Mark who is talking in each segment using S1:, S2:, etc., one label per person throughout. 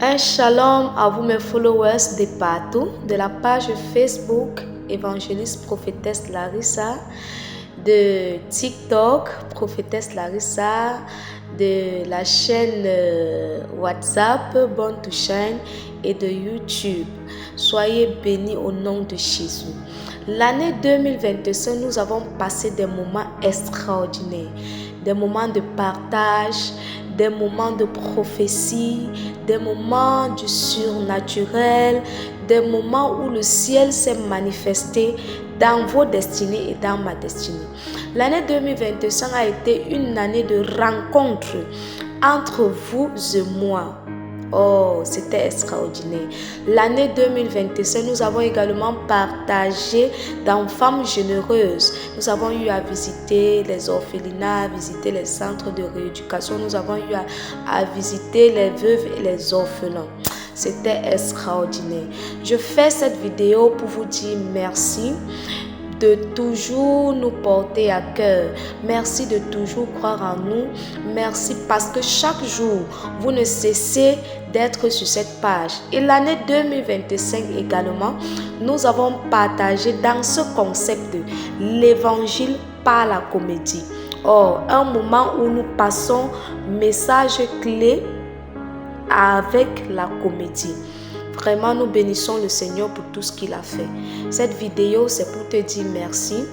S1: Un shalom à vous mes followers de partout, de la page Facebook Évangéliste Prophétesse Larissa, de TikTok Prophétesse Larissa, de la chaîne WhatsApp Born to Shine et de YouTube. Soyez bénis au nom de Jésus. L'année 2025, nous avons passé des moments extraordinaires, des moments de partage, des moments de prophétie, des moments du surnaturel, des moments où le ciel s'est manifesté dans vos destinées et dans ma destinée. L'année 2025 a été une année de rencontre entre vous et moi. Oh, c'était extraordinaire. L'année 2025, nous avons également partagé dans Femmes Généreuses. Nous avons eu à visiter les orphelinats, visiter les centres de rééducation. Nous avons eu à visiter les veuves et les orphelins. C'était extraordinaire. Je fais cette vidéo pour vous dire merci de toujours nous porter à cœur. Merci de toujours croire en nous. Merci parce que chaque jour, vous ne cessez d'être sur cette page. Et l'année 2025 également, nous avons partagé dans ce concept de l'évangile par la comédie. Or, un moment où nous passons message clé avec la comédie. Vraiment, nous bénissons le Seigneur pour tout ce qu'il a fait. Cette vidéo, c'est pour te dire merci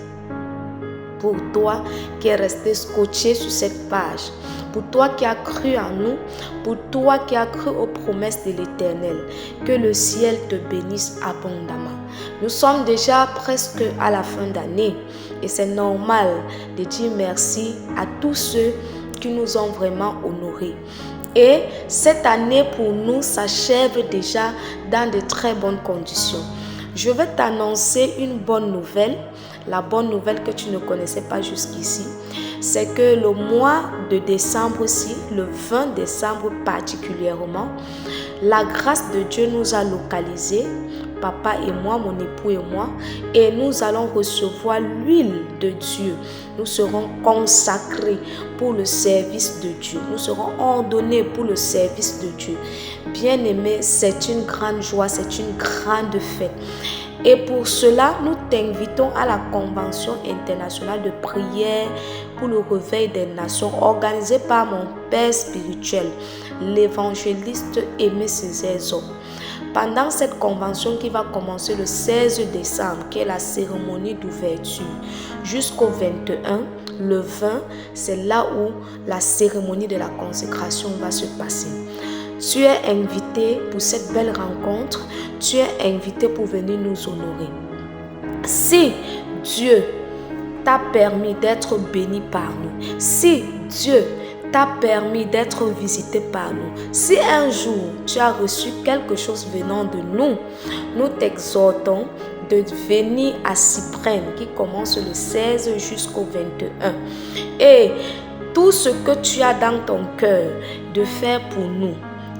S1: pour toi qui es resté scotché sur cette page, pour toi qui as cru en nous, pour toi qui as cru aux promesses de l'Éternel. Que le ciel te bénisse abondamment. Nous sommes déjà presque à la fin d'année et c'est normal de dire merci à tous ceux qui nous ont vraiment honorés. Et cette année pour nous s'achève déjà dans de très bonnes conditions. Je vais t'annoncer une bonne nouvelle. La bonne nouvelle que tu ne connaissais pas jusqu'ici, c'est que le mois de décembre-ci, le 20 décembre particulièrement, la grâce de Dieu nous a localisés, papa et moi, mon époux et moi, et nous allons recevoir l'huile de Dieu. Nous serons consacrés pour le service de Dieu. Nous serons ordonnés pour le service de Dieu. Bien-aimé, c'est une grande joie, c'est une grande fête. Et pour cela, nous t'invitons à la Convention internationale de prière pour le réveil des nations organisée par mon père spirituel, l'évangéliste Aimé Césaire Zop. Pendant cette convention qui va commencer le 16 décembre, qui est la cérémonie d'ouverture, jusqu'au 21, le 20, c'est là où la cérémonie de la consécration va se passer. Tu es invité pour cette belle rencontre, tu es invité pour venir nous honorer. Si Dieu t'a permis d'être béni par nous, si Dieu t'a permis d'être visité par nous, si un jour tu as reçu quelque chose venant de nous, nous t'exhortons de venir à Cyprène qui commence le 16 jusqu'au 21. Et tout ce que tu as dans ton cœur de faire pour nous.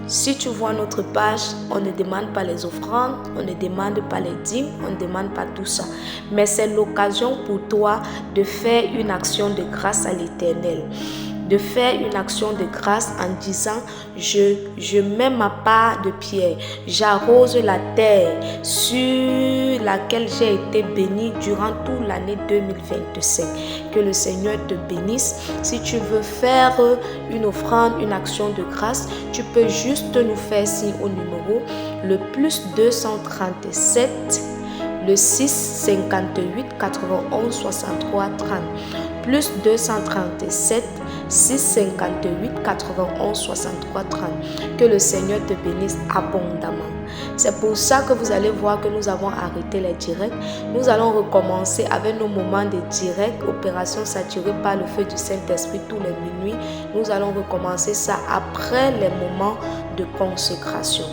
S1: Si tu vois notre page, on ne demande pas les offrandes, on ne demande pas les dîmes, on ne demande pas tout ça. Mais c'est l'occasion pour toi de faire une action de grâce à l'Éternel. De faire une action de grâce en disant je mets ma part de pierre, j'arrose la terre sur laquelle j'ai été béni durant toute l'année 2025. Que le Seigneur te bénisse. Si tu veux faire une offrande, une action de grâce, tu peux juste nous faire signe au numéro le plus 237 le 6 58 91 63 30 plus 237 6 58 91 63 30. Que le Seigneur te bénisse abondamment. C'est pour ça que vous allez voir que nous avons arrêté les directs. Nous allons recommencer avec nos moments de direct, opération saturée par le feu du Saint-Esprit tous les minuit. Nous allons recommencer ça après les moments de consécration.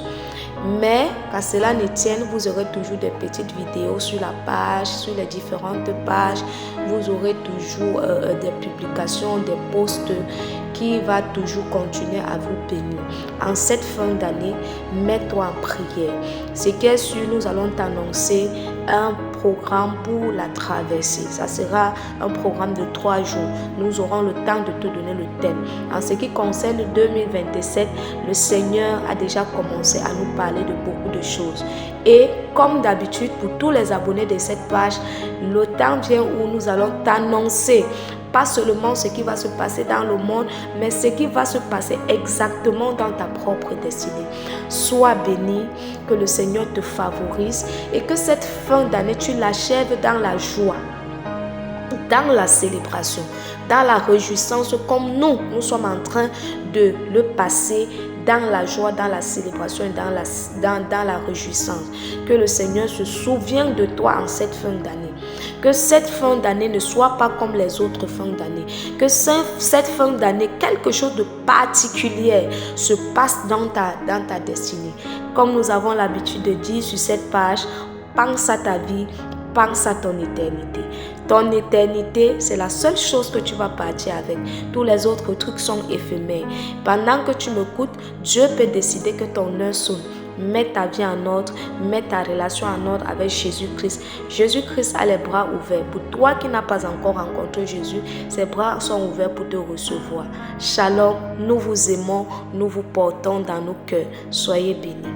S1: Mais qu'à cela ne tienne, vous aurez toujours des petites vidéos sur la page, sur les différentes pages. Vous aurez toujours des publications, des posts qui va toujours continuer à vous bénir. En cette fin d'année, mets-toi en prière. Ce qui est sûr, nous allons t'annoncer un programme pour la traversée. Ça sera un programme de 3 jours. Nous aurons le temps de te donner le thème. En ce qui concerne 2027, le Seigneur a déjà commencé à nous parler de beaucoup de choses. Et comme d'habitude, pour tous les abonnés de cette page, le temps vient où nous allons t'annoncer pas seulement ce qui va se passer dans le monde, mais ce qui va se passer exactement dans ta propre destinée. Sois béni, que le Seigneur te favorise et que cette fin d'année, tu l'achèves dans la joie, dans la célébration, dans la réjouissance, comme nous sommes en train de le passer dans la joie, dans la célébration et dans la réjouissance. Que le Seigneur se souvienne de toi en cette fin d'année. Que cette fin d'année ne soit pas comme les autres fins d'année. Que cette fin d'année, quelque chose de particulier se passe dans ta destinée. Comme nous avons l'habitude de dire sur cette page, pense à ta vie, pense à ton éternité. Ton éternité, c'est la seule chose que tu vas partir avec. Tous les autres trucs sont éphémères. Pendant que tu m'écoutes, Dieu peut décider que ton heure sonne. Mets ta vie en ordre, mets ta relation en ordre avec Jésus-Christ. Jésus-Christ a les bras ouverts. Pour toi qui n'as pas encore rencontré Jésus, ses bras sont ouverts pour te recevoir. Shalom, nous vous aimons, nous vous portons dans nos cœurs. Soyez bénis.